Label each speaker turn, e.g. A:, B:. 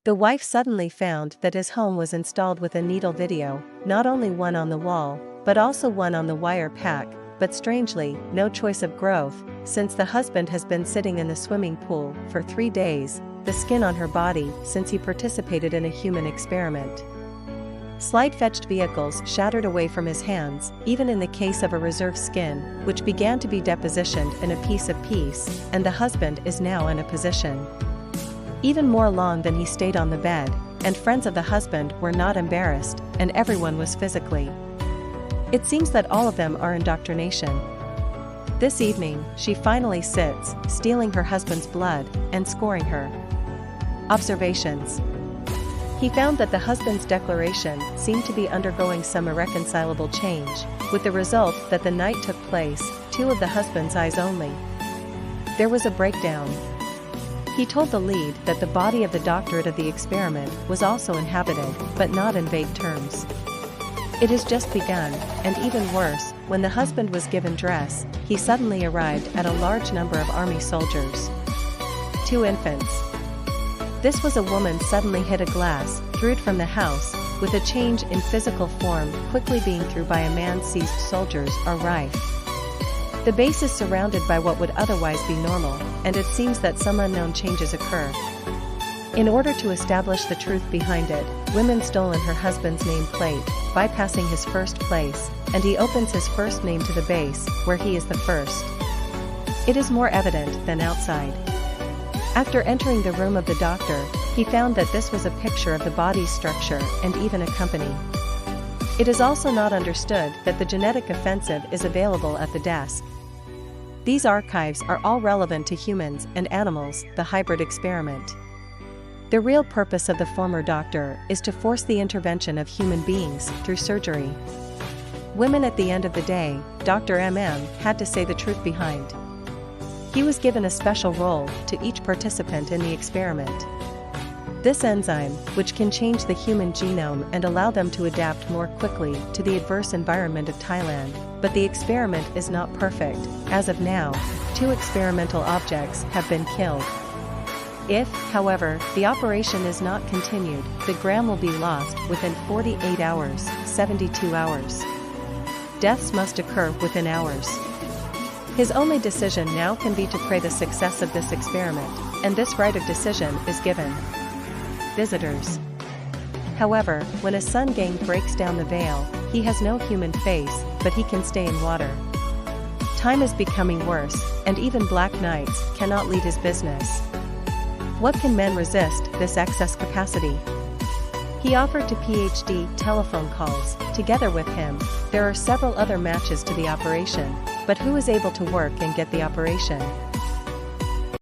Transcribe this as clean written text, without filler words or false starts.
A: The wife suddenly found that his home was installed with a needle video, not only one on the wall, but also one on the wire pack, but strangely, no choice of growth, since the husband has been sitting in the swimming pool for 3 days, the skin on her body since he participated in a human experiment. Slight fetched vehicles shattered away from his hands, even in the case of a reserve skin, which began to be depositioned in a piece of piece, and the husband is now in a position even more long than he stayed on the bed, and friends of the husband were not embarrassed, and everyone was physically. It seems that all of them are indoctrination. This evening, she finally sits, stealing her husband's blood, and scoring her. Observations. He found that the husband's declaration seemed to be undergoing some irreconcilable change, with the result that the night took place, 2 of the husband's eyes only. There was a breakdown. He told the lead that the body of the doctorate of the experiment was also inhabited, but not in vague terms. It has just begun, and even worse, when the husband was given dress, he suddenly arrived at a large number of army soldiers. 2 infants. This was a woman suddenly hit a glass, threw it from the house, with a change in physical form quickly being through by a man seized soldiers are rife. The base is surrounded by what would otherwise be normal, and it seems that some unknown changes occur. In order to establish the truth behind it, women stolen her husband's name plate, bypassing his first place, and he opens his first name to the base, where he is the first. It is more evident than outside. After entering the room of the doctor, he found that this was a picture of the body's structure and even a company. It is also not understood that the genetic offensive is available at the desk. These archives are all relevant to humans and animals, the hybrid experiment. The real purpose of the former doctor is to force the intervention of human beings through surgery. Women at the end of the day, Dr. MM had to say the truth behind. He was given a special role to each participant in the experiment. This enzyme, which can change the human genome and allow them to adapt more quickly to the adverse environment of Thailand, but the experiment is not perfect. As of now, 2 experimental objects have been killed. If, however, the operation is not continued, the gram will be lost within 48 hours, 72 hours. Deaths must occur within hours. His only decision now can be to pray the success of this experiment, and this right of decision is given. Visitors. However, when a sun gang breaks down the veil, he has no human face, but he can stay in water. Time is becoming worse, and even black nights cannot lead his business. What can men resist this excess capacity? He offered to PhD telephone calls. Together with him, there are several other matches to the operation, but who is able to work and get the operation?